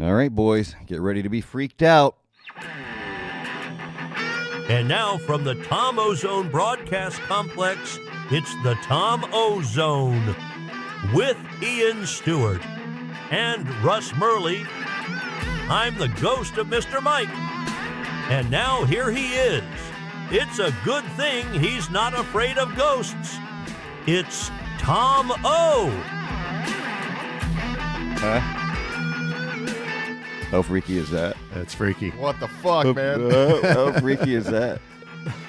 All right, boys, get ready to be freaked out. And now from the Tom Ozone Broadcast Complex, it's the Tom Ozone with Ian Stewart and Russ Murley. I'm the ghost of Mr. Mike. And now here he is. It's a good thing he's not afraid of ghosts. It's Tom O. How freaky is that? That's freaky. What the fuck, man? How freaky is that?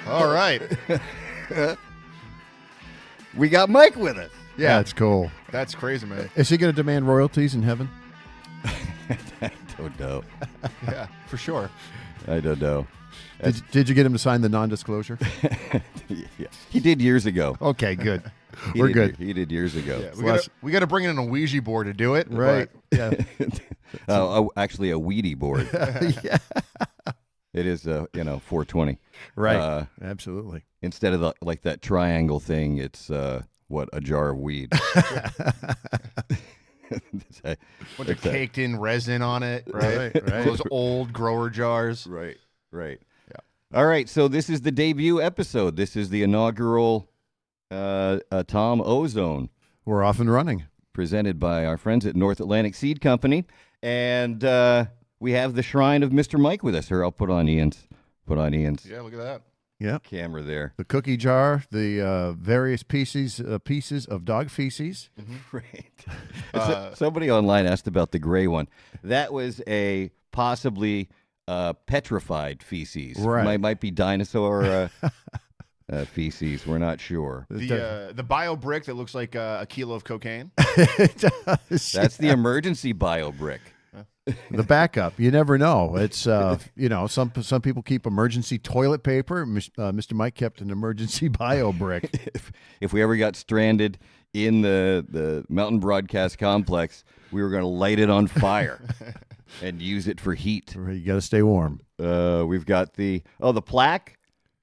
All right. We got Mike with us. Yeah, That's cool. that's crazy, man. Is he going to demand royalties in heaven? I don't know. Yeah, for sure. I don't know. Did you get him to sign the non-disclosure? Yeah. He did years ago. Okay, good. He We're did- good. He did years ago. Yeah, we got to bring in a Ouija board to do it. Right. Yeah. Actually, a Weedy board. Yeah. It is, 420. Right. Absolutely. Instead of like that triangle thing, it's a jar of weed. Bunch of caked in resin on it, right? Right. Those old grower jars. Right. Yeah. All right, so this is the debut episode. This is the inaugural Tom Ozone, We're off and running. presented by our friends at North Atlantic Seed Company. And we have the Shrine of Mr. Mike with us. Here, I'll put on Ian's Yeah, look at that. Yeah. camera there. The cookie jar, the various pieces of dog feces. Right. Somebody online asked about the gray one. That was a possibly petrified feces. Right. Might be dinosaur feces. We're not sure. The bio brick that looks like a kilo of cocaine. That's the emergency bio brick. The backup. You never know. It's some people keep emergency toilet paper. Mr. Mike kept an emergency bio brick. If we ever got stranded in the Mountain Broadcast Complex, we were going to light it on fire and use it for heat. You got to stay warm. We've got the plaque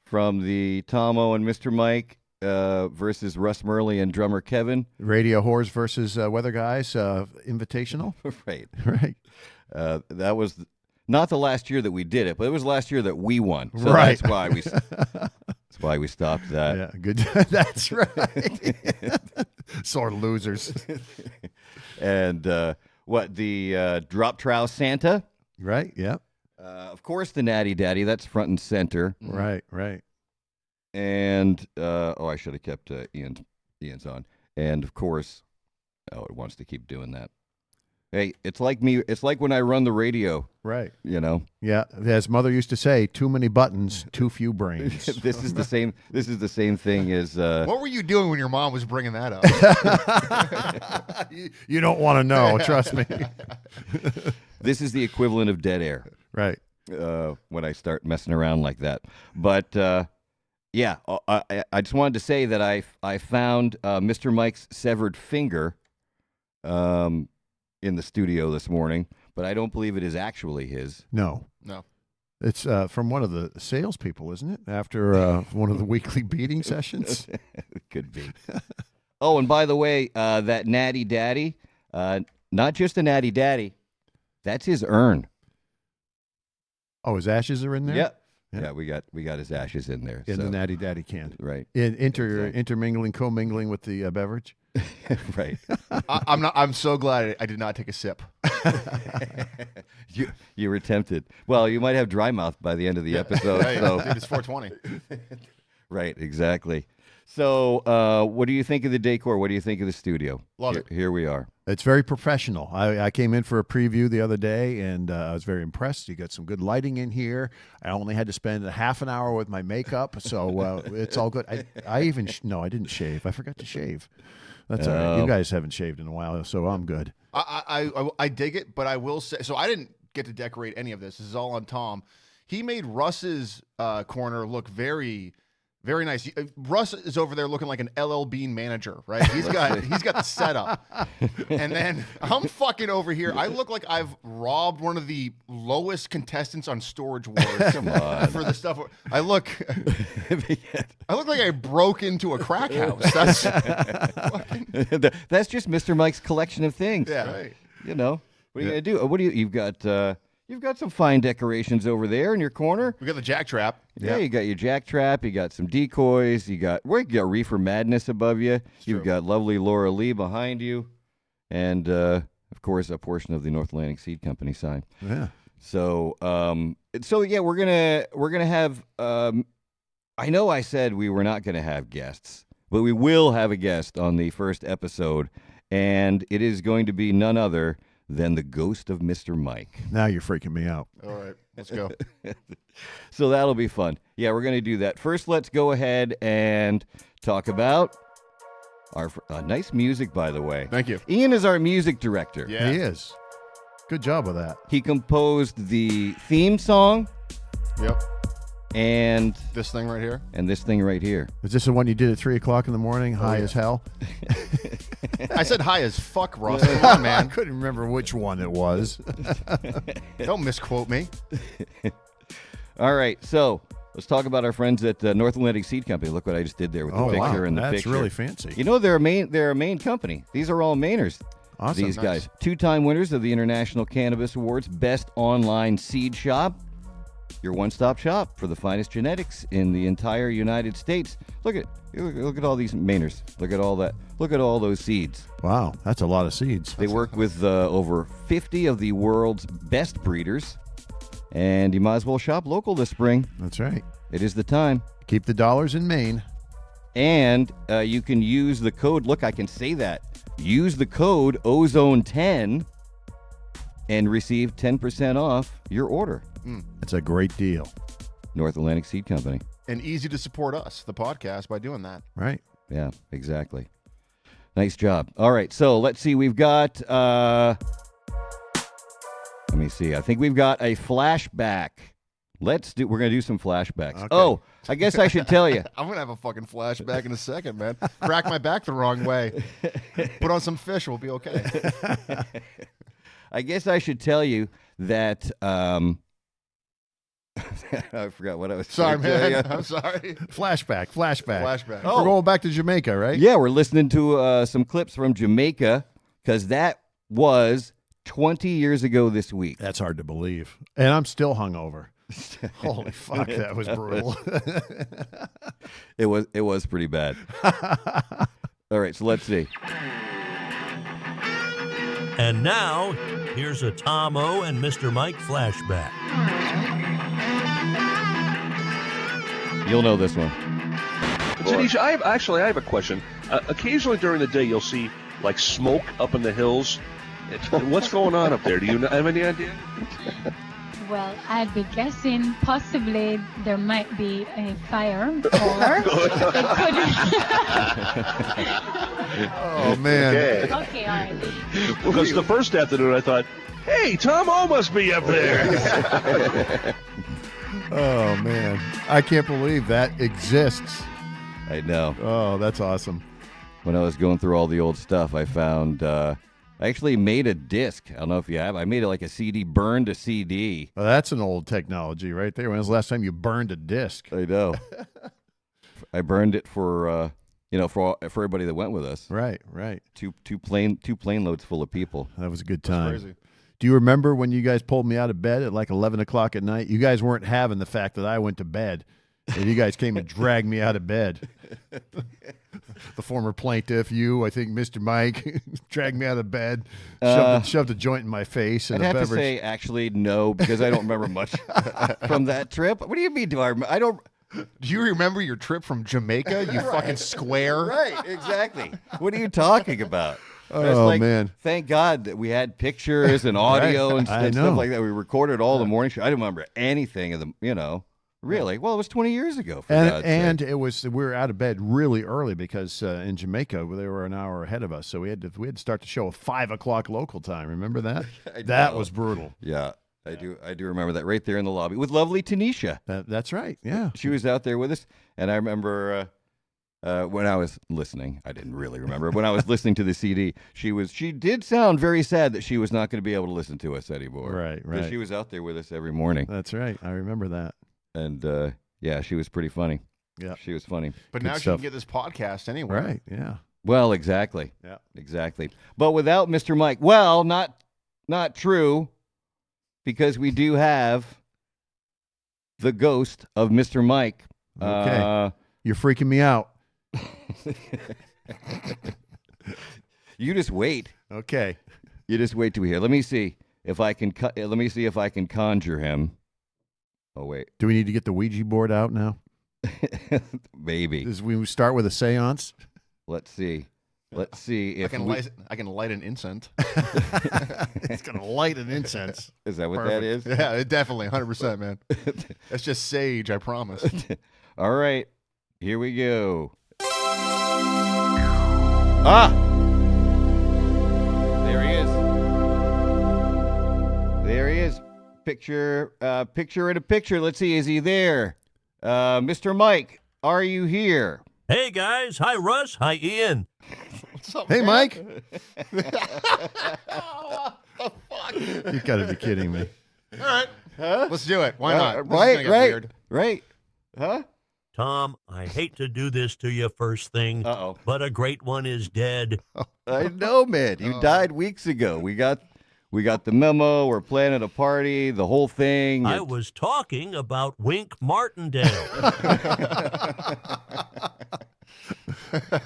from the Tomo and Mr. Mike versus Russ Murley and drummer Kevin. Radio whores versus weather guys. Invitational. Right. Right. That was not the last year that we did it, but it was last year that we won. So Right. that's why we stopped that. Yeah. Good. That's right. Sore losers. And the drop trow Santa? Right. Yeah. Of course, the Natty Daddy. That's front and center. Right. Right. And I should have kept Ian's on. And of course, it wants to keep doing that. Hey, it's like me. It's like when I run the radio. Right. Yeah. As Mother used to say, too many buttons, too few brains. This is the same. This is the same thing as. What were you doing when your mom was bringing that up? You don't want to know. Trust me. This is the equivalent of dead air. Right. When I start messing around like that, but yeah, I just wanted to say that I found Mr. Mike's severed finger in the studio this morning, but I don't believe it is actually his. No. It's from one of the salespeople, isn't it? After one of the weekly beating sessions. It could be. Oh, and by the way, that Natty Daddy, not just a Natty Daddy, that's his urn. Oh, his ashes are in there? Yep. Yeah. Yeah, we got his ashes in there. In so. the Natty Daddy can. Right. Intermingling, commingling with the beverage. Right. I'm so glad I did not take a sip. You were tempted. Well, you might have dry mouth by the end of the episode. Hey, So. dude, it's 420. Right, exactly. So, what do you think of the decor? What do you think of the studio? Love it. Here we are. It's very professional. I came in for a preview the other day, and I was very impressed. You got some good lighting in here. I only had to spend a half an hour with my makeup, so it's all good. I didn't shave. I forgot to shave. That's all right. You guys haven't shaved in a while, so I'm good. I dig it, but I will say, so I didn't get to decorate any of this. This is all on Tom. He made Russ's corner look very, very nice. Russ is over there looking like an LL Bean manager, right? He's got the setup, and then I'm fucking over here. I look like I've robbed one of the lowest contestants on Storage Wars. Come on. For the stuff. I look like I broke into a crack house. That's That's just Mr. Mike's collection of things. yeah. Right. You know. What are you gonna do? What do you've got some fine decorations over there in your corner. We got the jack trap. Yeah, you got your jack trap. You got some decoys. You got Reefer Madness above you. You've got lovely Laura Lee behind you, and of course a portion of the North Atlantic Seed Company sign. Yeah. So yeah, we're gonna have. I know I said we were not gonna have guests, but we will have a guest on the first episode, and it is going to be none other than the ghost of Mr. Mike. Now you're freaking me out. All right, let's go. So that'll be fun. Yeah, we're going to do that. First, let's go ahead and talk about our nice music, by the way. Thank you. Ian is our music director. Yeah. He is. Good job with that. He composed the theme song Yep. and This thing right here. this thing right here. Is this the one you did at 3 o'clock in the morning, high as hell? I said high as fuck, Russ. Come on, I man. couldn't remember which one it was. Don't misquote me. All right, so let's talk about our friends at North Atlantic Seed Company. Look what I just did there with the picture and the That's picture. really fancy. You know, they're a Maine company. These are all Mainers. Awesome. These Nice. guys. 2-time winners of the International Cannabis Awards Best Online Seed Shop. Your one-stop shop for the finest genetics in the entire United States. Look at all these Mainers. Look at all that. Look at all those seeds. Wow, that's a lot of seeds. They work with over 50 of the world's best breeders, and you might as well shop local this spring. That's right. It is the time. Keep the dollars in Maine. And you can use the code. Look, I can say that. Use the code Ozone10 and receive 10% off your order. That's a great deal. North Atlantic Seed Company. And easy to support us, the podcast, by doing that. Right. Yeah, exactly. Nice job. All right, so let's see. We've got, let me see. I think we've got a flashback. We're going to do some flashbacks. Okay. Oh, I guess I should tell you. I'm going to have a fucking flashback in a second, man. Crack my back the wrong way. Put on some fish, we'll be okay. I guess I should tell you that, I forgot what I was Sorry, trying to tell man. you. I'm sorry. Flashback. Flashback. We're going back to Jamaica, right? Yeah, we're listening to some clips from Jamaica because that was 20 years ago this week. That's hard to believe. And I'm still hungover. Holy fuck, that was brutal. It was pretty bad. All right, so let's see. And now, here's a Tom O and Mr. Mike flashback. You'll know this one. Tanisha, I have a question. Occasionally during the day, you'll see like smoke up in the hills. What's going on up there? Do you have any idea? Well, I'd be guessing possibly there might be a fire, or it could. Oh, man. Okay. Okay, all right. Because the first afternoon I thought, hey, Tom O must be up there. Oh, man. I can't believe that exists. I know. Oh, that's awesome. When I was going through all the old stuff, I found I actually made a disc. I don't know if you have. I made it like a CD, burned a CD. Well, that's an old technology right there. When was the last time you burned a disc? I know. I burned it for for everybody that went with us. Right, right. Two plane loads full of people. That was a good time. Crazy. Do you remember when you guys pulled me out of bed at like 11 o'clock at night? You guys weren't having the fact that I went to bed. And you guys came and dragged me out of bed. The former plaintiff, I think Mr. Mike, dragged me out of bed, shoved a joint in my face. And I'd a have to beverage. say, actually, no, because I don't remember much from that trip. What do you mean? I don't. Do you remember your trip from Jamaica, you fucking square? Right, exactly. What are you talking about? Oh, man. Thank God that we had pictures and audio and I know. stuff like that. We recorded all the morning show. I don't remember anything of them, really. Well, it was 20 years ago. For God's And sake. it was, we were out of bed really early because in Jamaica they were an hour ahead of us, so we had to start the show at 5 o'clock local time. Remember that? That know. was brutal. Yeah, I do remember that right there in the lobby with lovely Tanisha. That's right. Yeah. She was out there with us, and I remember when I was listening. I didn't really remember when I was listening to the CD. She did sound very sad that she was not going to be able to listen to us anymore. Right, 'Cause right. She was out there with us every morning, That's right. I remember that. and yeah, she was pretty funny. Yeah. She was funny. But Good now she stuff. can get this podcast anywhere. Right. Yeah. Well, exactly. Yeah. Exactly. But without Mr. Mike, well, not not true, because we do have the ghost of Mr. Mike. Okay. You're freaking me out. You just wait. Okay. You just wait till we hear. Let me see if I can. Let me see if I can conjure him. Oh wait, Do we need to get the Ouija board out now? maybe. Does we start with a seance? Let's see. Let's see I if can we, light an incense. It's going to light an incense. is that what that is? Yeah, it definitely 100%, man. That's just sage, I promise. All right, here we go. Ah, there he is. There he is. Picture in a picture. Let's see. Is he there? Mr. Mike, are you here? Hey, guys. Hi, Russ. Hi, Ian. What's up, Hey, man? Mike. What the fuck? You got to be kidding me. All right. Let's do it. Why not? This is gonna Right, get right, weird. right. Huh? Tom, I hate to do this to you first thing, Uh-oh. but a great one is dead. I know, man. You died weeks ago. We got the memo. We're planning a party. The whole thing. I was talking about Wink Martindale.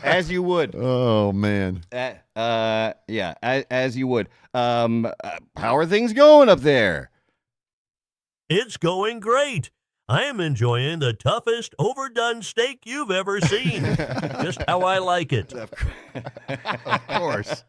As you would. Oh, man. Yeah, as you would. How are things going up there? It's going great. I am enjoying the toughest overdone steak you've ever seen. Just how I like it. Of course.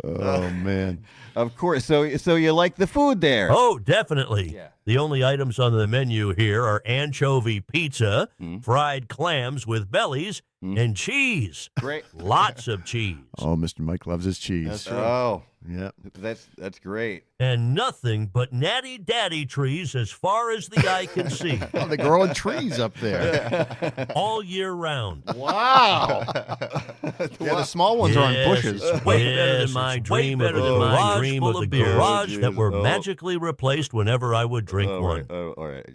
Oh, man. Of course. So you like the food there? Oh, definitely. Yeah. The only items on the menu here are anchovy pizza, fried clams with bellies, and cheese. Great. Lots of cheese. Oh, Mr. Mike loves his cheese. Oh, Yep. that's great. And nothing but natty daddy trees as far as the eye can see. Oh, they're growing trees up there. All year round. Wow. Yeah, the small ones are on bushes. It's way better than my dream of the garage that were magically replaced whenever I would drink one. All right. I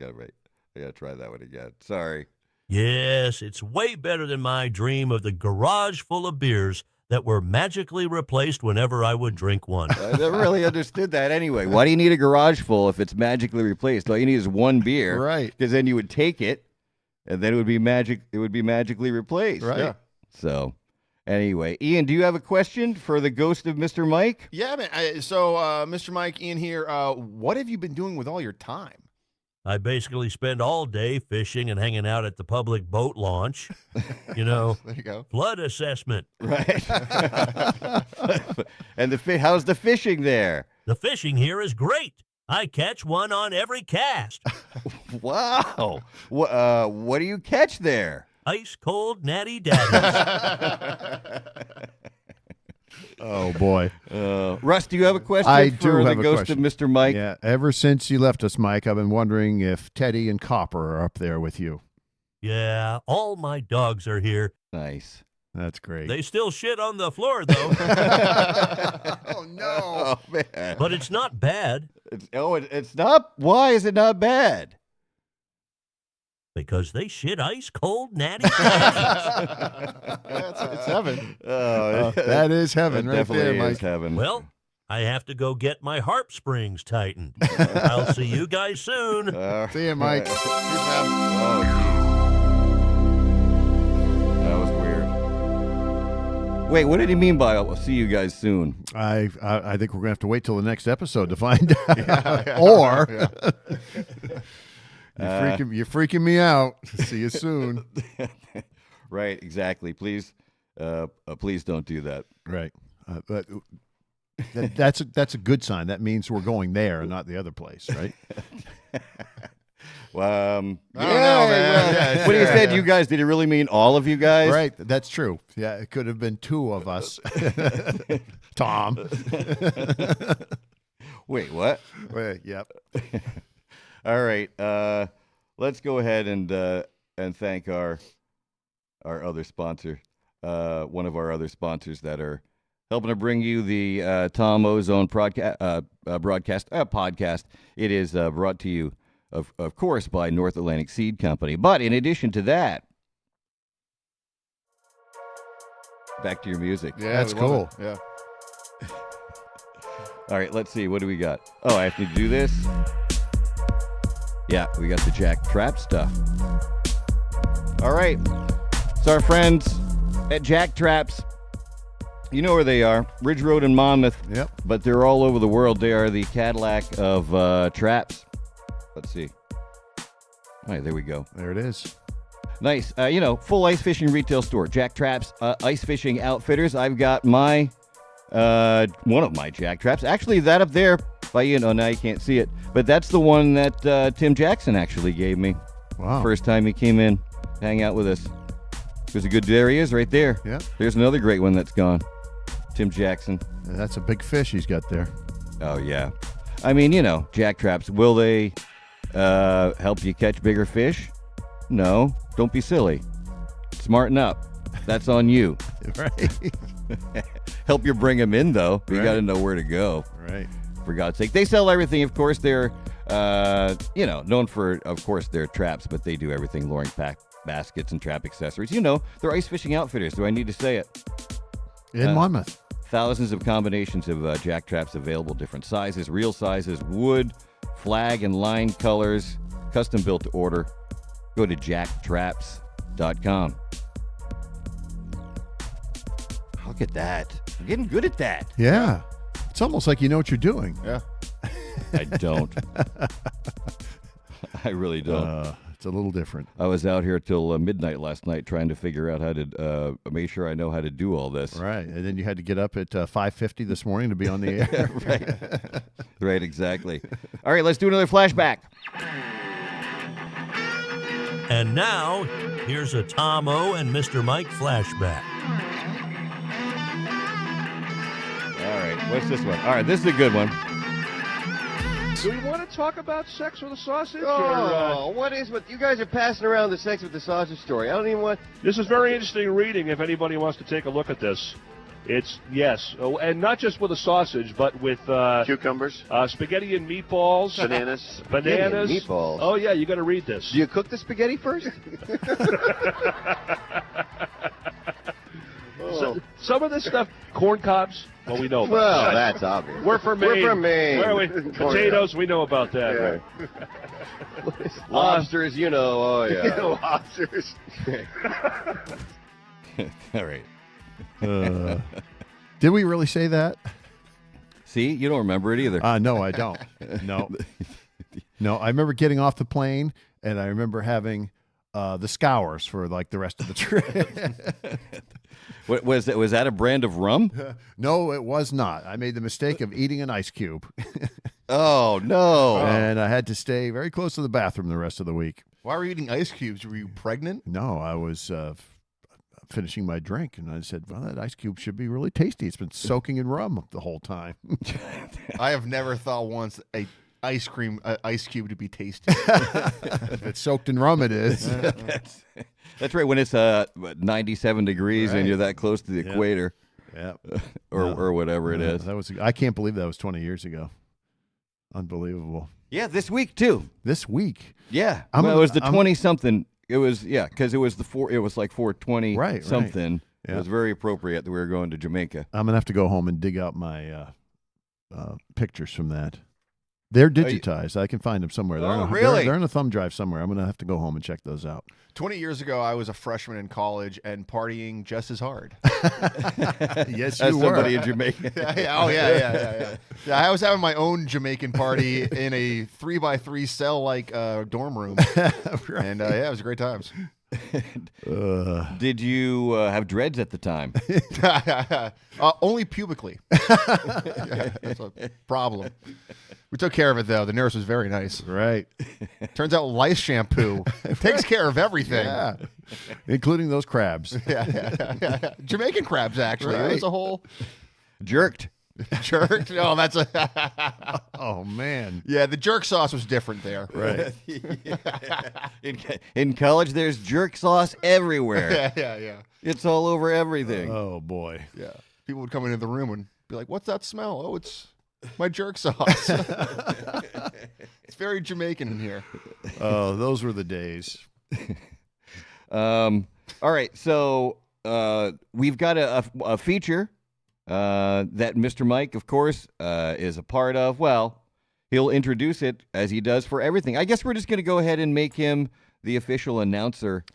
gotta try that one again. Sorry. Yes, it's way better than my dream of the garage full of beers that were magically replaced whenever I would drink one. I never really understood that anyway. Why do you need a garage full if it's magically replaced? All you need is one beer. Right. Because then you would take it and then it would be magically replaced. Right. Yeah. So anyway, Ian, do you have a question for the ghost of Mr. Mike? Yeah, man. So, Mr. Mike, Ian here. What have you been doing with all your time? I basically spend all day fishing and hanging out at the public boat launch. You know, There you go. flood assessment. Right. And how's the fishing there? The fishing here is great. I catch one on every cast. Wow. What do you catch there? Ice cold natty daddies. Oh, boy. Russ, do you have a question I for do the have a ghost question. of Mr. Mike? Yeah, ever since you left us, Mike, I've been wondering if Teddy and Copper are up there with you. Yeah, all my dogs are here. Nice. That's great. They still shit on the floor, though. Oh, no. Oh, man. But it's not bad It's not. Why is it not bad? because they shit ice cold natty daddies. It's heaven. That is heaven That right definitely there, is Mike. heaven. Well, I have to go get my harp springs tightened. I'll see you guys soon. See you, Mike. Oh, jeez. That was weird. Wait, what did he mean by "I'll see you guys soon"? I think we're going to have to wait till the next episode to find out. Or you're freaking me out. See you soon. Right, exactly. Please don't do that. Right. But that's a good sign. That means we're going there and not the other place, right? I don't know, man. Yeah, when he said you guys, did he really mean all of you guys? Right. That's true. Yeah, it could have been two of us. Tom. Wait, what? Yep. All right. Let's go ahead and thank our other sponsor, one of our other sponsors that are helping to bring you the Tom Ozone podcast. It is brought to you, of course, by North Atlantic Seed Company. But in addition to that, back to your music. Yeah, That's we love cool. it. Yeah. All right, let's see. What do we got? Oh, I have to do this? Yeah, we got the Jack Trap stuff. All right. It's our friends at Jack Traps. You know where they are. Ridge Road in Monmouth. Yep. But they're all over the world. They are the Cadillac of traps. Let's see. All right, there we go. There it is. Nice. Full ice fishing retail store. Jack Traps, ice fishing outfitters. I've got my, one of my Jack Traps. Actually, that up there by now you can't see it. But that's the one that Tim Jackson actually gave me. Wow. First time he came in, hang out with us. There's a good, there he is right there. Yeah. There's another great one that's gone. Tim Jackson. That's a big fish he's got there. Oh, yeah. I mean, Jack Traps, will they help you catch bigger fish? No. Don't be silly. Smarten up. That's on you. Right. Help you bring them in, though. You Right. got to know where to go. Right. For God's sake. They sell everything, of course. They're, known for, of course, their traps, but they do everything, luring baskets and trap accessories. They're ice fishing outfitters. Do I need to say it? In Monmouth. Thousands of combinations of Jack Traps available, different sizes, real sizes, wood, flag, and line colors, custom built to order. Go to jacktraps.com. Look at that. I'm getting good at that. Yeah. It's almost like you know what you're doing. Yeah. I don't. I really don't. It's a little different. I was out here till midnight last night trying to figure out how to make sure I know how to do all this. Right. And then you had to get up at 5:50 this morning to be on the air. Right. Right, exactly. All right, let's do another flashback. And now, here's a Tom O and Mr. Mike flashback. All right, what's this one? All right, this is a good one. Do we want to talk about sex with a sausage? Oh, what is what you guys are passing around the sex with the sausage story? I don't even want. This is very interesting reading if anybody wants to take a look at this. It's, yes, and not just with a sausage, but with Cucumbers, spaghetti and meatballs. bananas, Bananas. Spaghetti and meatballs. Oh, yeah, you got to read this. Do you cook the spaghetti first? Some of this stuff, corn cobs, well, we know about Well, that. that's obvious. We're from Maine. We're from Maine. Where are we? Corn Potatoes, we know about that. Yeah. Lobsters, oh yeah. Lobsters. All right. Did we really say that? See, you don't remember it either. No, I don't. No. No, I remember getting off the plane, and I remember having the scours for like the rest of the trip. What was that? Was that a brand of rum? No, it was not. I made the mistake of eating an ice cube, Oh no! and I had to stay very close to the bathroom the rest of the week. Why were you eating ice cubes? Were you pregnant? No, I was finishing my drink, and I said, "Well, that ice cube should be really tasty. It's been soaking in rum the whole time." I have never thought once a ice cube to be tasty. If it's soaked in rum, it is. That's right. When it's 97 degrees and Right. you're that close to the equator, Yeah. or whatever it is. That was. I can't believe that was 20 years ago. Unbelievable. Yeah, this week too. This week. Yeah, I'm well, a- it was the I'm- 20 something. It was because it was it was like 420 Right, right. something. It Yeah. was very appropriate that we were going to Jamaica. I'm gonna have to go home and dig out my pictures from that. They're digitized. I can find them somewhere. They're Oh, in a, really? They're in a thumb drive somewhere. I'm gonna have to go home and check those out. 20 years ago, I was a freshman in college and partying just as hard. Yes, As you somebody were. in Jamaica. Yeah. I was having my own Jamaican party in a 3x3 cell-like dorm room. And it was great times. Did you have dreads at the time? Only pubically. Yeah, that's a problem. We took care of it, though. The nurse was very nice. Right. Turns out lice shampoo takes care of everything. Yeah. Including those crabs. Yeah. Jamaican crabs, actually. It was Right. a whole Jerked. jerk. Oh, that's a... Oh man. Yeah, the jerk sauce was different there. Right. In college, there's jerk sauce everywhere. Yeah. It's all over everything. Oh boy. Yeah. People would come into the room and be like, "What's that smell?" "Oh, it's my jerk sauce." It's very Jamaican in here. Oh, those were the days. All right, so we've got a feature that Mr. Mike, of course, is a part of. Well, he'll introduce it as he does for everything. I guess we're just going to go ahead and make him the official announcer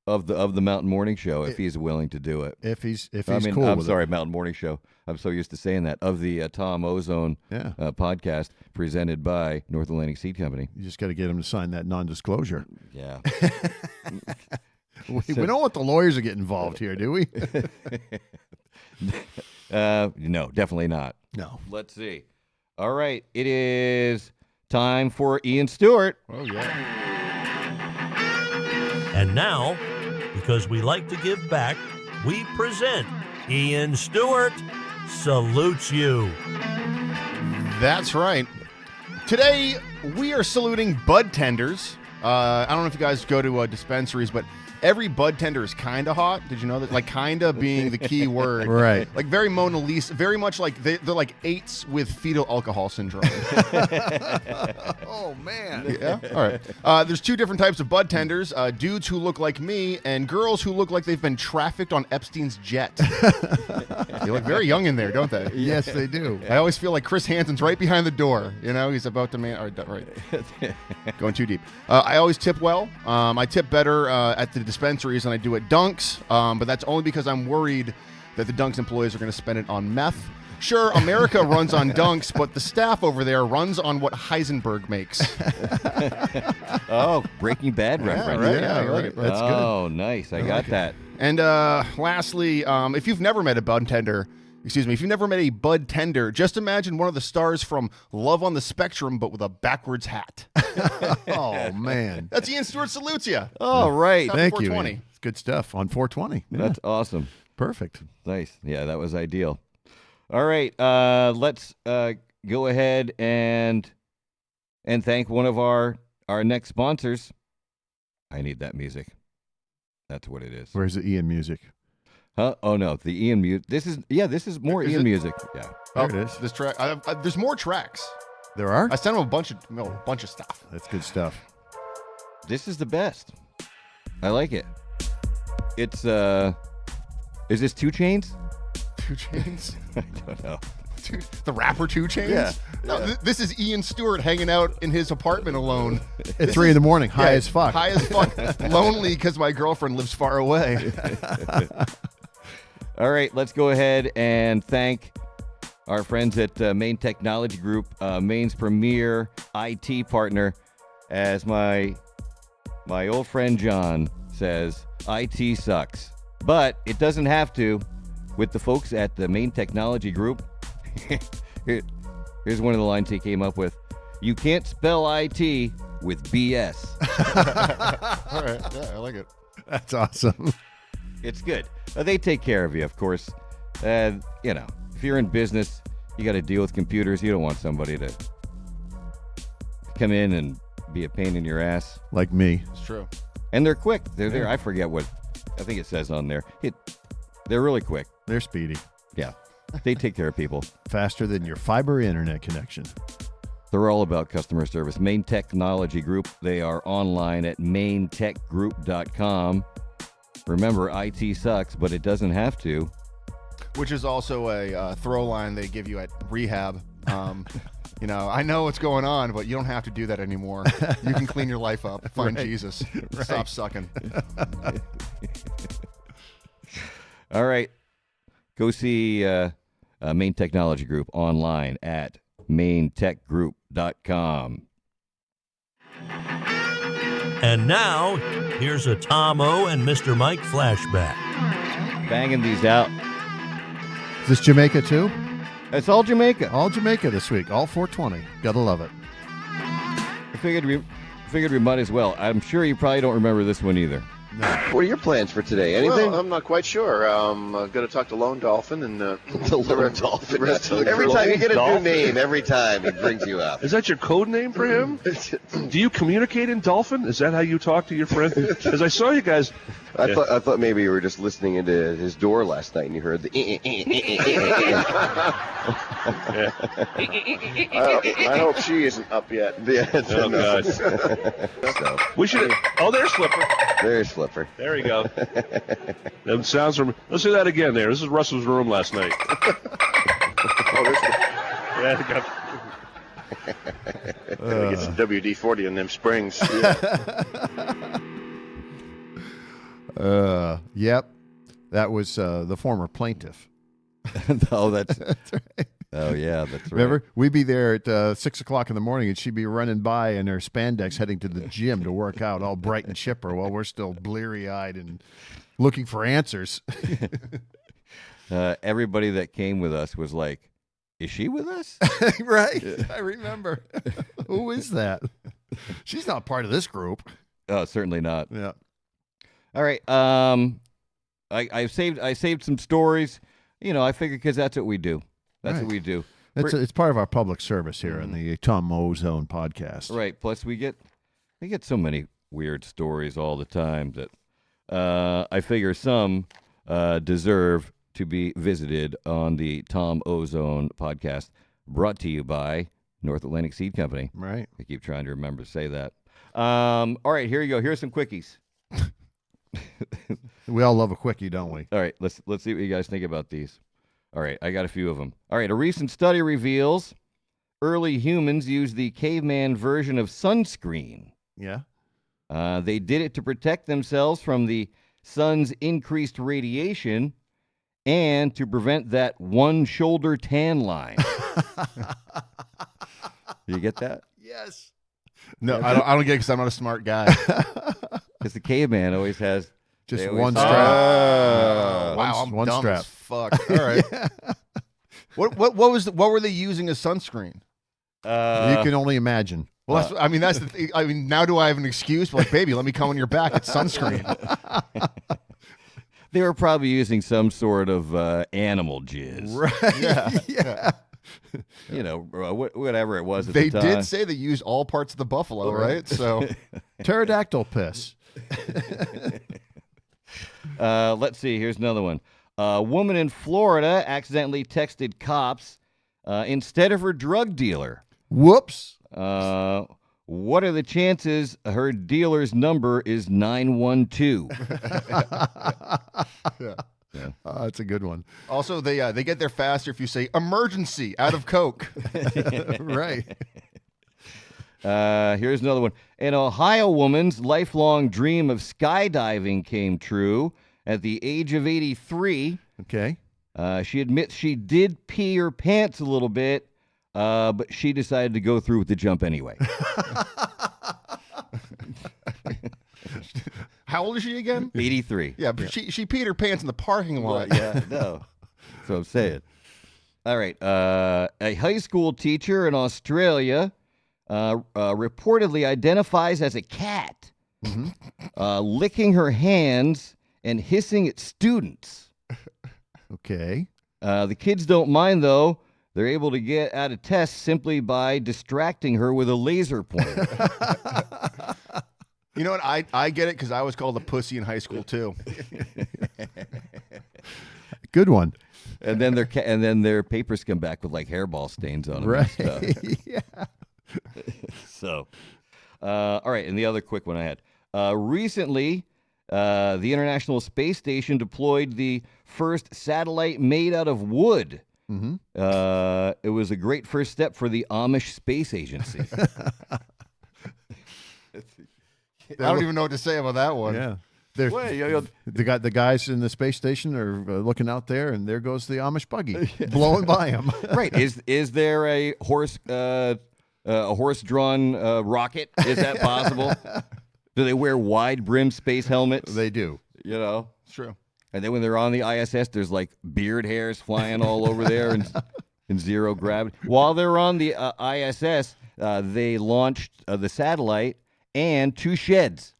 of the Mountain Morning Show if he's willing to do it. If he's I mean, cool I'm with sorry, it. Mountain Morning Show. I'm so used to saying that. Of the Tom Ozone podcast presented by North Atlantic Seed Company. You just got to get him to sign that non-disclosure. Yeah. We don't want the lawyers to get involved here, do we? No, definitely not. No. Let's see. All right. It is time for Ian Stewart. Oh, yeah. And now, because we like to give back, we present Ian Stewart Salutes You. That's right. Today, we are saluting bud tenders. I don't know if you guys go to dispensaries, but every bud tender is kind of hot. Did you know that? Like, kind of being the key word. Right. Like, very Mona Lisa. Very much like they're like 8s with fetal alcohol syndrome. Oh, man. Yeah. All right. There's 2 different types of bud tenders: dudes who look like me and girls who look like they've been trafficked on Epstein's jet. They look very young in there, don't they? Yes, they do. I always feel like Chris Hansen's right behind the door. You know, he's about to right. Going too deep. I always tip well. I tip better at the dispensaries than I do at Dunks, but that's only because I'm worried that the Dunks employees are going to spend it on meth. Sure, America runs on Dunks, but the staff over there runs on what Heisenberg makes. Oh, Breaking Bad reference. right. Yeah, I like it. That's good. Oh, nice. I got that. And lastly, if you've never met a bud tender, if you've never met a bud tender, just imagine one of the stars from Love on the Spectrum, but with a backwards hat. Oh, man. That's Ian Stewart salutes you. All right. Happy Thank you. 420. Ian. It's good stuff on 420. Yeah, That's awesome. perfect. Nice. Yeah, that was ideal. All right. Let's go ahead and thank one of our next sponsors. I need that music. That's what it is. Where's the Ian music? Huh? Oh no, the Ian music. This is more Is Ian it? music. Yeah. There it is. This track. There's more tracks. There are? I sent him a bunch of stuff. That's good stuff. This is the best. I like it. It's is this 2 Chainz? 2 Chainz. I don't know. The rapper 2 Chainz. Yeah. No, this is Ian Stewart hanging out in his apartment alone. At 3 in the morning, high as fuck. High as fuck. Lonely because my girlfriend lives far away. All right, let's go ahead and thank our friends at Maine Technology Group, Maine's premier IT partner. As my old friend John says, IT sucks. But it doesn't have to. With the folks at the Maine Technology Group, here's one of the lines he came up with. You can't spell IT with BS. All right. Yeah, I like it. That's awesome. It's good. They take care of you, of course. If you're in business, you got to deal with computers. You don't want somebody to come in and be a pain in your ass. Like me. It's true. And they're quick. They're there. I forget what. I think it says on there. They're really quick. They're speedy. Yeah. They take care of people. Faster than your fiber internet connection. They're all about customer service. Maine Technology Group. They are online at mainetechgroup.com. Remember, IT sucks, but it doesn't have to. Which is also a throw line they give you at rehab. I know what's going on, but you don't have to do that anymore. You can clean your life up. Find Jesus. Stop sucking. All right. Go see Maine Technology Group online at mainetechgroup.com. And now, here's a Tom O and Mr. Mike flashback. Banging these out. Is this Jamaica too? It's all Jamaica. All Jamaica this week. All 420. Gotta love it. I figured we might as well. I'm sure you probably don't remember this one either. What are your plans for today? Anything? Well, I'm not quite sure. I'm going to talk to Lone Dolphin and the Lone Dolphin. Every Lone time you get a Dolphin. new name, every time he brings you up. Is that your code name for him? Do you communicate in Dolphin? Is that how you talk to your friend? Because I saw you guys I thought maybe you were just listening into his door last night and you heard the. I hope she isn't up yet. Yeah, Oh, God. So, We should. Oh, there's Flipper. there's Flipper. There we go. Them sounds from. Let's do that again. There. This is Russell's room last night. Oh, there's Yeah, Gotta get some WD-40 in them springs. Yep. That was the former plaintiff. Oh, that's right. oh yeah, that's right. Remember, we'd be there at 6 o'clock in the morning, and she'd be running by in her spandex, heading to the gym to work out, all bright and chipper, while we're still bleary-eyed and looking for answers. Everybody that came with us was like, "Is she with us?" Right. I remember. Who is that? She's not part of this group. Oh, certainly not. Yeah. All right. I saved some stories. You know, I figured because that's what we do. That's Right. what we do. It's part of our public service here on the Tom Ozone podcast. Right. Plus, we get so many weird stories all the time that I figure some deserve to be visited on the Tom Ozone podcast, brought to you by North Atlantic Seed Company. Right. I keep trying to remember to say that. All right, here you go. Here's some quickies. We all love a quickie, don't we? All right, let's see what you guys think about these. All right, I got a few of them. All right, a recent study reveals early humans used the caveman version of sunscreen. Yeah. They did it to protect themselves from the sun's increased radiation and to prevent that one shoulder tan line. You get that? Yes. No, I don't get it because I'm not a smart guy. Because the caveman always has Just they always- one strap. Wow, I'm one dumb strap. as fuck. All right. What were they using as sunscreen? You can only imagine. Well, that's the thing. I mean, now do I have an excuse? Like, baby, let me come on your back. It's sunscreen. They were probably using some sort of animal jizz. Right. Yeah. You know, whatever it was at They the time. did say they used all parts of the buffalo, right? So Pterodactyl piss. Let's see. Here's another one. A woman in Florida accidentally texted cops instead of her drug dealer. Whoops. What are the chances her dealer's number is 912? That's a good one. also they get there faster if you say emergency out of Coke. Right. Here's another one. An Ohio woman's lifelong dream of skydiving came true at the age of 83. Okay. She admits she did pee her pants a little bit, but she decided to go through with the jump anyway. How old is she again? 83. Yeah, but she peed her pants in the parking lot. Yeah, no. That's what I'm saying. All right. A high school teacher in Australia reportedly identifies as a cat, licking her hands and hissing at students. Okay. The kids don't mind, though. They're able to get out of tests simply by distracting her with a laser pointer. You know what? I get it because I was called a pussy in high school too. Good one. And then their papers come back with like hairball stains on them. Right. And stuff. Yeah. So, all right. And the other quick one I had. Recently, the International Space Station deployed the first satellite made out of wood. Mm-hmm. It was a great first step for the Amish Space Agency. I don't even know what to say about that one. Yeah. The guys in the space station are looking out there, and there goes the Amish buggy blowing by them. Right. Is there a horse-drawn rocket? Is that possible? Do they wear wide-brimmed space helmets? They do. You know? It's true. And then when they're on the ISS, there's like beard hairs flying all over there and in zero gravity. While they're on the ISS, they launched the satellite and two sheds.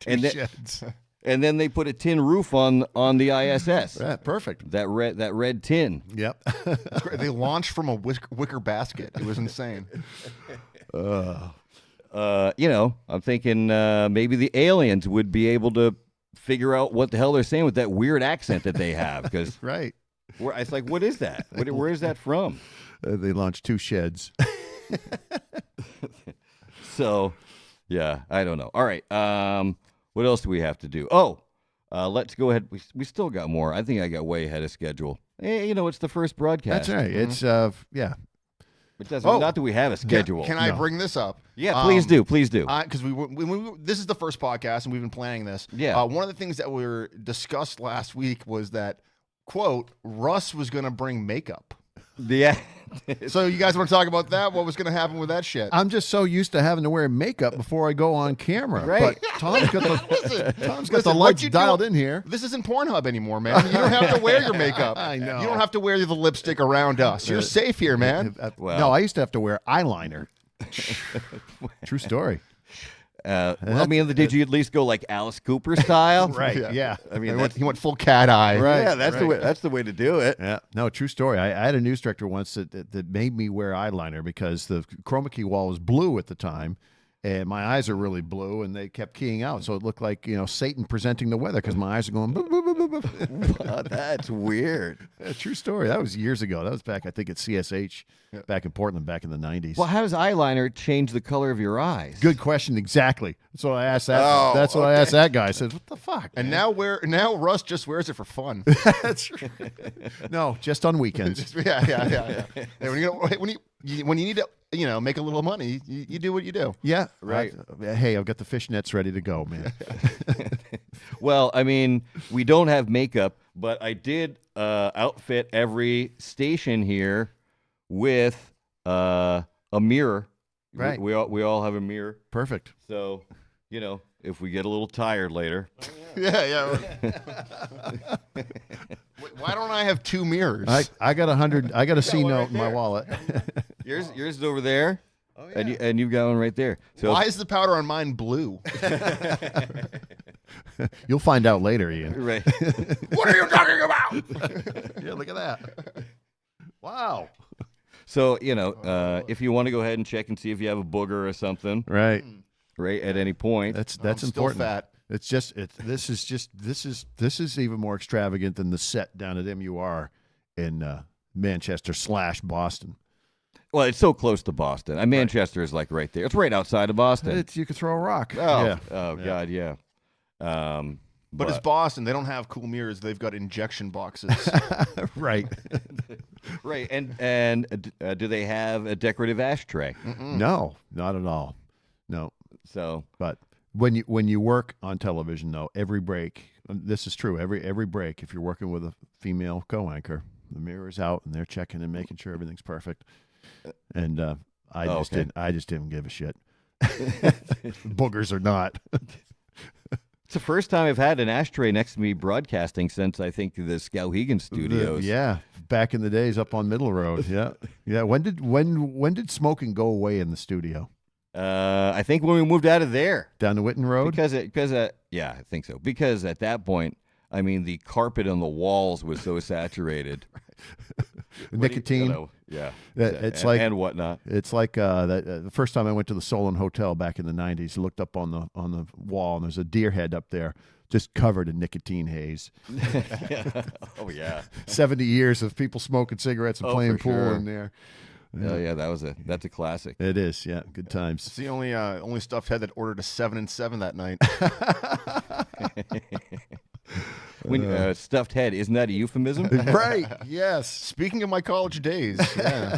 Sheds. And then they put a tin roof on the ISS. Yeah, perfect. That red tin. Yep. They launched from a wicker basket. It was insane. I'm thinking maybe the aliens would be able to figure out what the hell they're saying with that weird accent that they have. Because Right. it's like, what is that? Where is that from? They launched 2 sheds. So, yeah, I don't know. All right. What else do we have to do? Oh, let's go ahead. We still got more. I think I got way ahead of schedule. Hey, it's the first broadcast. That's right. It's yeah. It doesn't. Not that we have a schedule. Can I bring this up? Yeah, please do. Please do. Because this is the first podcast, and we've been planning this. Yeah. One of the things that were discussed last week was that, quote, Russ was going to bring makeup. Yeah. So you guys want to talk about that? What was going to happen with that shit? I'm just so used to having to wear makeup before I go on camera. Right. But Tom's got the Listen, lights what you dialed do- in here. This isn't Pornhub anymore, man. You don't have to wear your makeup. I know. You don't have to wear the lipstick around us. You're safe here, man. Well. No, I used to have to wear eyeliner. True story. Did you at least go like Alice Cooper style? Right. Yeah. I mean, He went full cat eye. Right. Yeah, that's the way. That's the way to do it. Yeah, no, true story. I had a news director once that made me wear eyeliner because the chroma key wall was blue at the time, and my eyes are really blue, and they kept keying out, so it looked like Satan presenting the weather because my eyes are going. Boop, boop, boop, boop, boop. Wow, that's weird. Yeah, true story. That was years ago. That was back, I think, at CSH, back in Portland, back in the 90s. Well, how does eyeliner change the color of your eyes? Good question. Exactly. That's what I asked that. That's what I asked that guy. I said, "What the fuck?" And now Russ just wears it for fun. That's right. No, just on weekends. Yeah. Hey, when you need to make a little money, you do what you do. Yeah, Right. Hey, I've got the fishnets ready to go, man. Well, I mean, we don't have makeup, but I did outfit every station here with a mirror. Right. We all have a mirror. Perfect. So, if we get a little tired later. Yeah. Why don't I have 2 mirrors? I got 100. I got a C note in my wallet. Yours is over there. Oh, yeah. And you've got one right there. So why is the powder on mine blue? You'll find out later, Ian. Right. What are you talking about? Yeah, look at that. Wow. So, if you want to go ahead and check and see if you have a booger or something, Right. right, at any point. That's I'm still important. fat. This is even more extravagant than the set down at MUR in Manchester / Boston. Well, it's so close to Boston. Manchester is like right there. It's right outside of Boston. You could throw a rock. Oh, Yeah. God, yeah. But it's Boston. They don't have cool mirrors. They've got injection boxes. Right. right. And do they have a decorative ashtray? No, not at all. No. So, But when you work on television, though, every break, this is true. Every break, if you're working with a female co-anchor, the mirror's out and they're checking and making sure everything's perfect. And I just didn't give a shit. Boogers or not. it's the first time I've had an ashtray next to me broadcasting since I think the Skowhegan studios. Yeah, back in the days up on Middle Road. Yeah. When did smoking go away in the studio? I think when we moved out of there. Down the Witten Road? Yeah, I think so. Because at that point, the carpet on the walls was so saturated. Nicotine. Yeah. And whatnot. It's like the first time I went to the Solon Hotel back in the 90s, I looked up on the wall, and there's a deer head up there just covered in nicotine haze. Oh, yeah. 70 years of people smoking cigarettes and playing for pool sure. in there. Oh, yeah, that's a classic. It is, yeah. Good times. It's the only stuffed head that ordered a 7 and 7 that night. When stuffed head, isn't that a euphemism? Right, yes. Speaking of my college days, yeah.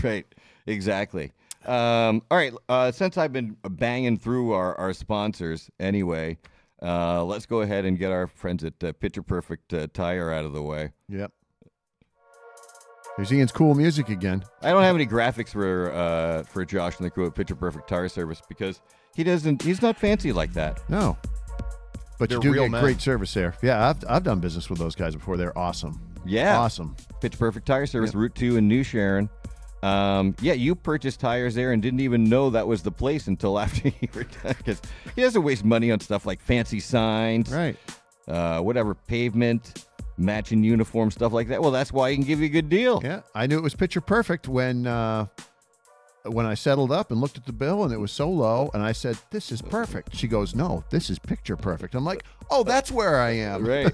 Right, exactly. All right, since I've been banging through our sponsors anyway, let's go ahead and get our friends at Picture Perfect Tire out of the way. Yep. There's Ian's cool music again. I don't have any graphics for Josh and the crew at Picture Perfect Tire Service because he's not fancy like that. No. But They're you do real get men. great service there. Yeah, I've done business with those guys before. They're awesome. Yeah. Awesome. Pitch Perfect Tire Service, Route 2 in New Sharon. You purchased tires there and didn't even know that was the place until after you were done because he doesn't waste money on stuff like fancy signs, Right. Whatever, pavement, matching uniform, stuff like that. Well, that's why he can give you a good deal. Yeah, I knew it was picture perfect when when I settled up and looked at the bill and it was so low, and I said, "This is perfect." She goes, "No, this is picture perfect." I'm like, "Oh, that's where I am." Right.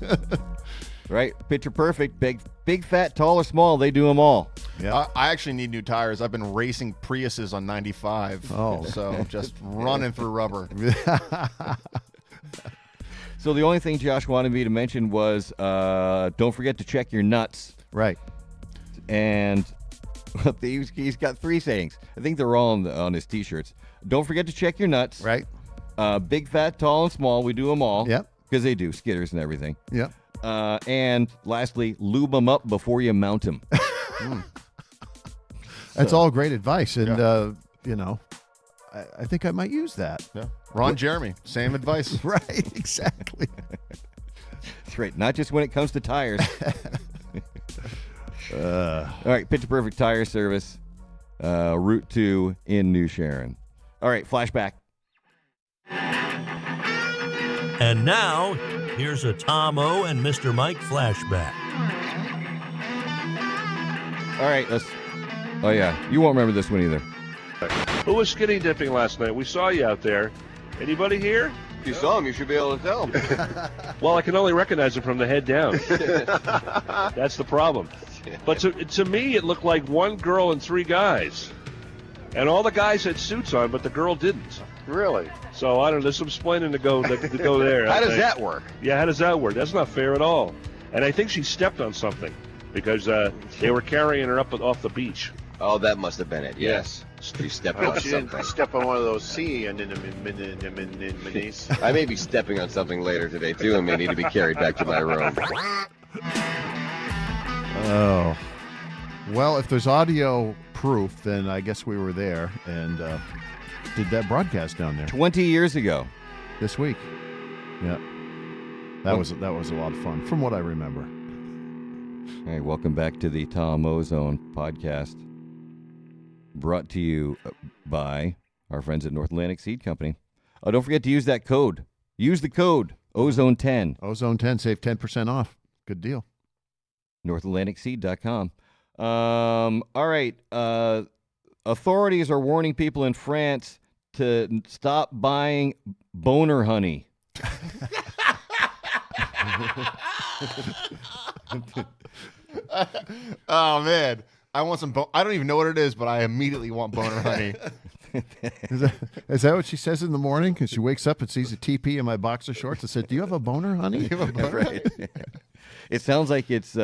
Right. Picture perfect. Big, fat, tall or small, they do them all. Yeah. I actually need new tires. I've been racing Priuses on 95. Oh. So I'm just running through rubber. So the only thing Josh wanted me to mention was don't forget to check your nuts. Right. And he's got 3 sayings. I think they're all on his T-shirts. Don't forget to check your nuts. Right. Big, fat, tall, and small. We do them all. Yep. Because they do skitters and everything. Yep. And lastly, lube them up before you mount them. That's all great advice, and I think I might use that. Yeah. Ron Jeremy, same advice. Right. Exactly. That's right. Not just when it comes to tires. All right. Picture Perfect Tire Service, Route 2 in New Sharon. All right. Flashback. And now, here's a Tom O and Mr. Mike flashback. All right. Oh, yeah. You won't remember this one either. Who was skinny dipping last night? We saw you out there. Anybody here? If you saw him, you should be able to tell him. Well, I can only recognize him from the head down. That's the problem. But to me, it looked like one girl and 3 guys. And all the guys had suits on, but the girl didn't. Really? So I don't know. There's some explaining to go there. How does that work? Yeah, how does that work? That's not fair at all. And I think she stepped on something because they were carrying her up off the beach. Oh, that must have been it. Yes. She stepped on She something. didn't step on one of those sea anemones. I may be stepping on something later today, too, and may need to be carried back to my room. Oh. Well, if there's audio proof, then I guess we were there and did that broadcast down there 20 years ago. this week. Yeah. That was a lot of fun, from what I remember. Hey, welcome back to the Tom Ozone podcast, brought to you by our friends at North Atlantic Seed Company. Oh, don't forget to use that code. Use the code Ozone10. Ozone 10, save 10% off. Good deal. NorthAtlanticSeed.com. All right. Authorities are warning people in France to stop buying boner honey. Oh, man. I want some I don't even know what it is, but I immediately want boner honey. Is that what she says in the morning? Because she wakes up and sees a TP in my boxer shorts and said, "Do you have a boner, honey?" Right. It sounds like it's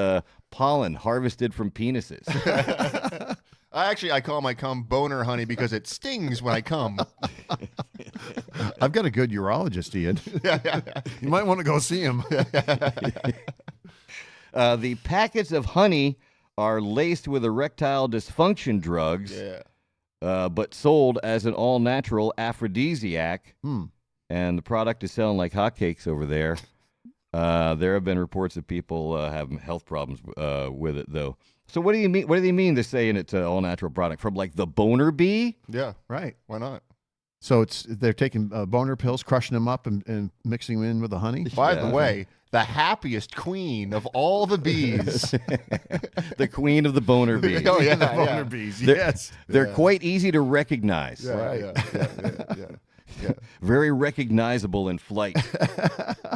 pollen harvested from penises. I call my cum boner honey because it stings when I come. I've got a good urologist, Ian. You might want to go see him. The packets of honey are laced with erectile dysfunction drugs, but sold as an all-natural aphrodisiac. And the product is selling like hotcakes over there. There have been reports of people having health problems with it, though. So what do you mean? What do they mean? They're saying it's an all-natural product from like the boner bee? Yeah, Right. why not? So they're taking boner pills, crushing them up, and mixing them in with the honey. By the way, the happiest queen of all the bees. The queen of the boner bee. Oh, yeah, The yeah. boner bees. Yes. They're quite easy to recognize. Right. Yeah. Very recognizable in flight.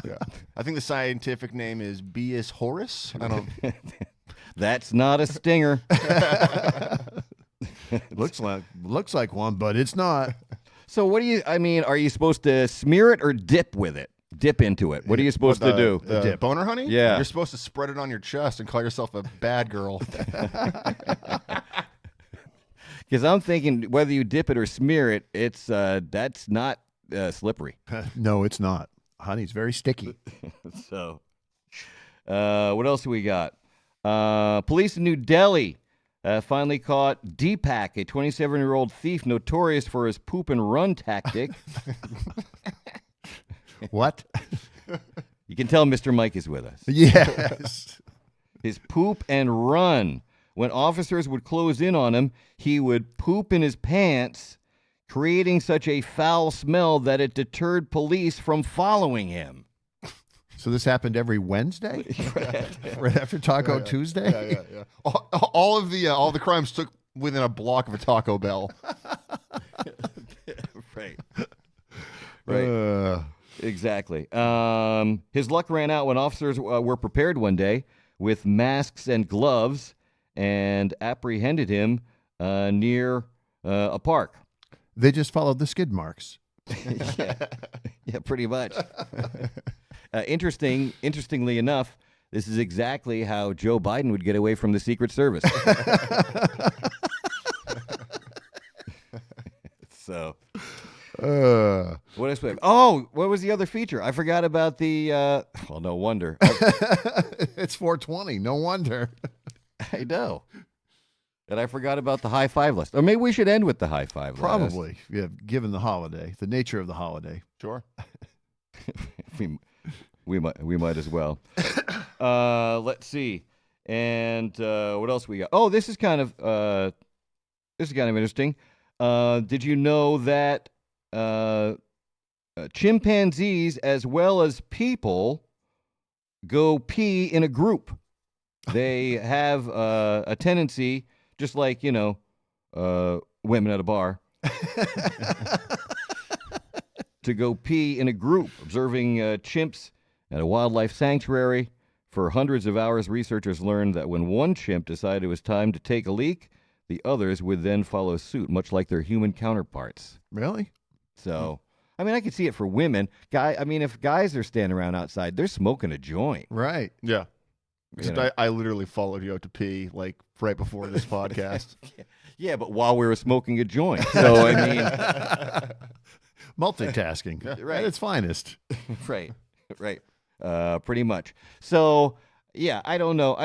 Yeah. I think the scientific name is Bius horus. I don't. That's not a stinger. Looks like one, but it's not. So what do you? I mean, are you supposed to smear it or dip with it? Dip into it. What are you supposed to do? The boner honey? Yeah. You're supposed to spread it on your chest and call yourself a bad girl. Because I'm thinking whether you dip it or smear it, it's that's not slippery. No, it's not. Honey's very sticky. So, what else do we got? Police in New Delhi finally caught Deepak, a 27-year-old thief notorious for his poop and run tactic. What? You can tell Mr. Mike is with us. Yes. His poop and run. When officers would close in on him, he would poop in his pants, creating such a foul smell that it deterred police from following him. So this happened every Wednesday, right after Taco Tuesday. Yeah. All the crimes took within a block of a Taco Bell. Right. Exactly. His luck ran out when officers were prepared one day with masks and gloves and apprehended him near a park. They just followed the skid marks. Yeah, pretty much. Interestingly enough, this is exactly how Joe Biden would get away from the Secret Service. So, what else we have? Oh, what was the other feature? I forgot about the. Well, no wonder. It's 420. No wonder. I know. And I forgot about the high five list. Or maybe we should end with the high five list. Probably, yeah, given the holiday, the nature of the holiday. Sure. we might as well. Let's see. And what else we got? Oh, this is kind of interesting. Did you know that chimpanzees as well as people go pee in a group? They have a tendency, just like, women at a bar, to go pee in a group. Observing chimps at a wildlife sanctuary for hundreds of hours, researchers learned that when one chimp decided it was time to take a leak, the others would then follow suit, much like their human counterparts. Really? So, I mean, I could see it for women. If guys are standing around outside, they're smoking a joint. Right. Yeah. You know? I literally followed you out to pee like right before this podcast. Yeah, but while we were smoking a joint. So, I mean, multitasking at its finest. Right. Pretty much. So, yeah, I don't know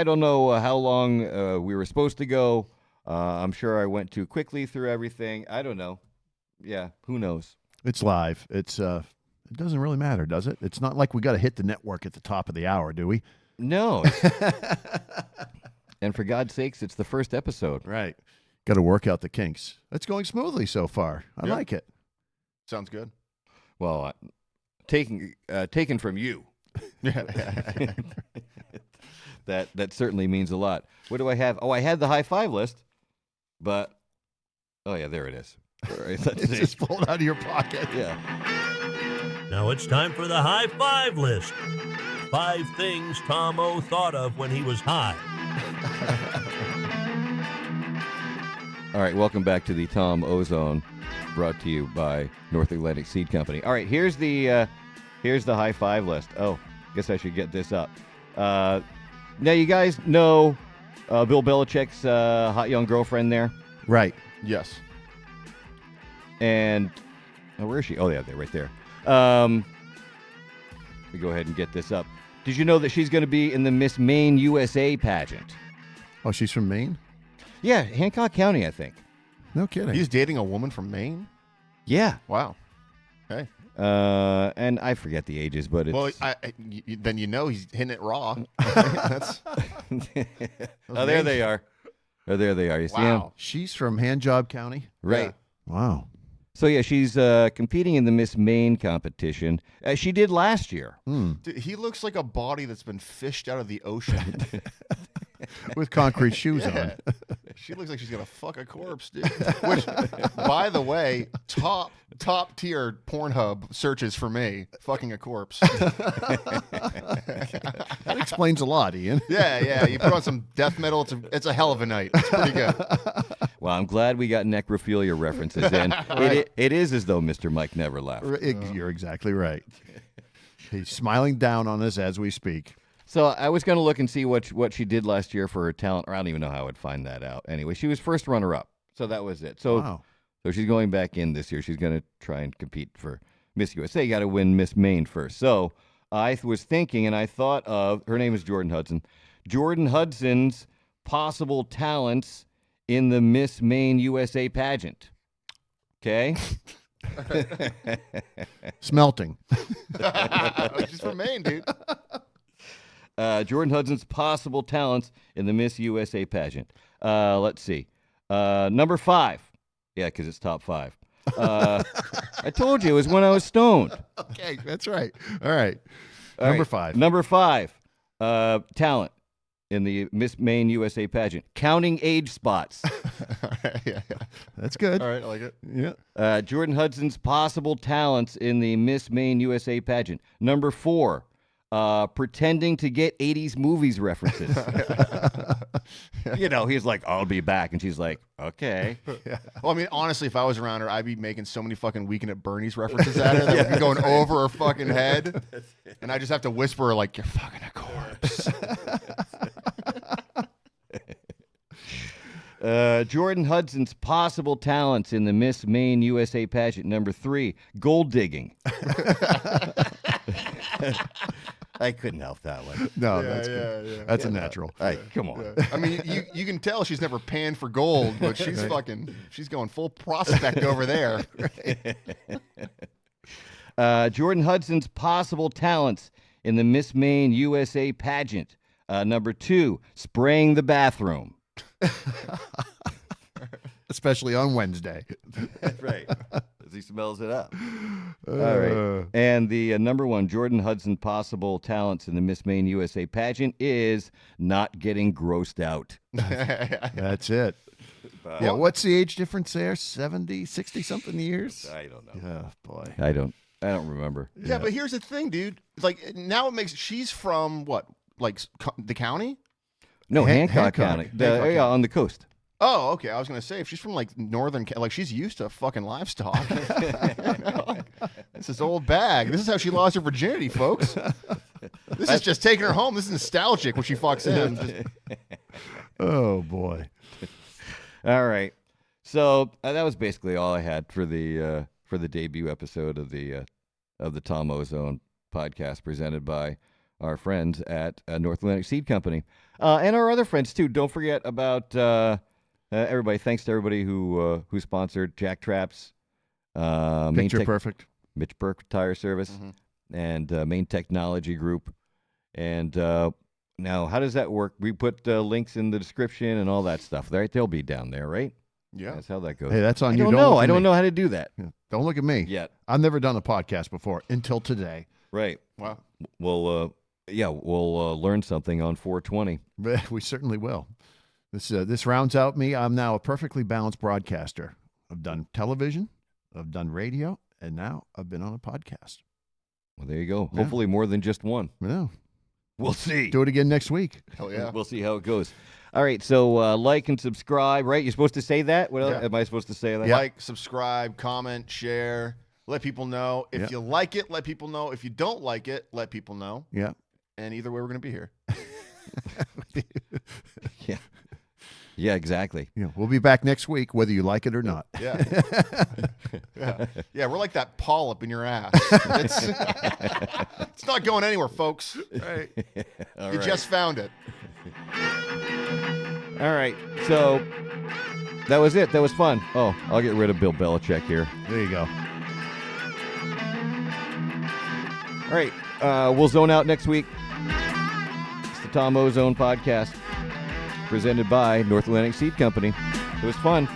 how long we were supposed to go. I'm sure I went too quickly through everything. I don't know. Yeah, who knows? It's live. It doesn't really matter, does it? It's not like we got to hit the network at the top of the hour, do we? No. And for God's sakes, it's the first episode. Right. Got to work out the kinks. It's going smoothly so far. I like it. Sounds good. Well, taken from you. That certainly means a lot. What do I have? Oh, I had the high five list, but oh yeah, there it is. All right, let's It's see. just pulled out of your pocket. Yeah. Now it's time for the high five list. 5 things Tom O thought of when he was high. All right, welcome back to the Tom Ozone, brought to you by North Atlantic Seed Company. All right, here's the high five list. Oh, guess I should get this up. Now you guys know Bill Belichick's hot young girlfriend there, Right. Yes. and where is she? Oh yeah, they're right there. Let me go ahead and get this up. Did you know that she's going to be in the Miss Maine USA pageant? Oh, she's from Maine? Yeah, Hancock County, I think. No kidding. He's dating a woman from Maine? Yeah. Wow. Hey. And I forget the ages, but it's... Well, then he's hitting it raw. That's, oh, there they are. Oh, there they are. You see them? wow. She's from Handjob County? Right. Wow. So, yeah, she's competing in the Miss Maine competition. She did last year. Dude, he looks like a body that's been fished out of the ocean. With concrete shoes on. She looks like she's gonna fuck a corpse, dude. Which, by the way, top tier Pornhub searches for me, fucking a corpse. That explains a lot, Ian. Yeah. You put on some death metal. It's a hell of a night. It's pretty good. Well, I'm glad we got necrophilia references in. Right. It is as though Mr. Mike never left. You're exactly right. He's smiling down on us as we speak. So I was going to look and see what she did last year for her talent. Or I don't even know how I would find that out. Anyway, she was first runner-up. So that was it. So, Wow. So she's going back in this year. She's going to try and compete for Miss USA. You got to win Miss Maine first. So I was thinking, and I thought of, her name is Jordan Hudson. Jordan Hudson's possible talents in the Miss Maine USA pageant. Okay? Smelting. She's from Maine, dude. Jordan Hudson's possible talents in the Miss USA pageant. Let's see. Number 5. Yeah, because it's top 5. I told you it was when I was stoned. Okay, that's right. All right. All Number right, 5. Number 5. Talent in the Miss Maine USA pageant. Counting age spots. Yeah. That's good. All right, I like it. Yeah. Jordan Hudson's possible talents in the Miss Maine USA pageant. Number 4, pretending to get 80s movies references. He's like, I'll be back. And she's like, okay. Well, I mean, honestly, if I was around her, I'd be making so many fucking Weekend at Bernie's references at her that would be going over her fucking head. And I just have to whisper her, like, you're fucking a corpse. Jordan Hudson's possible talents in the Miss Maine USA pageant. Number 3, gold digging. I couldn't help that one. No, that's good. Yeah. That's a natural. Come on. I mean, you can tell she's never panned for gold, but she's she's going full prospect over there. Jordan Hudson's possible talents in the Miss Maine USA pageant. Number 2, spraying the bathroom. Especially on Wednesday. That's right. As he smells it up. All right. And the number 1 Jordan Hudson possible talents in the Miss Maine USA pageant is not getting grossed out. That's it. Yeah, what's the age difference there? 70, 60-something years? I don't know. Oh, boy. I don't remember. Yeah, but here's the thing, dude. Like, now it makes, she's from what? Like the county? No, Hancock Hancock. County. Hancock County. On the coast. Oh, okay. I was gonna say if she's from like like she's used to fucking livestock. This is old bag. This is how she lost her virginity, folks. This is just taking her home. This is nostalgic when she fucks in. Oh boy. All right. So that was basically all I had for the debut episode of the Tom Ozone podcast presented by our friends at North Atlantic Seed Company and our other friends too. Don't forget about everybody. Thanks to everybody who sponsored Jack Traps, Picture Perfect, Mitch Burke Tire Service, and Maine Technology Group. And now, how does that work? We put links in the description and all that stuff. Right? They'll be down there, right? Yeah, that's how that goes. Hey, that's on you. I don't know how to do that. Yeah. Don't look at me yet. I've never done a podcast before until today. Right. Wow. Well, we'll learn something on 420. We certainly will. This rounds out me. I'm now a perfectly balanced broadcaster. I've done television, I've done radio, and now I've been on a podcast. Well, there you go. Yeah. Hopefully more than just one. Yeah. We'll see. Do it again next week. Hell yeah. We'll see how it goes. All right, so like and subscribe, right? You're supposed to say that? What else? Am I supposed to say that? Like, subscribe, comment, share. Let people know. If you like it, let people know. If you don't like it, let people know. Yeah. And either way, we're going to be here. Yeah. Yeah, exactly. Yeah, we'll be back next week, whether you like it or not. Yeah. Yeah, we're like that polyp in your ass. It's not going anywhere, folks. Right. You just found it. All right, so that was it. That was fun. Oh, I'll get rid of Bill Belichick here. There you go. All right, we'll zone out next week. It's the Tom Ozone podcast presented by North Atlantic Seed Company. It was fun.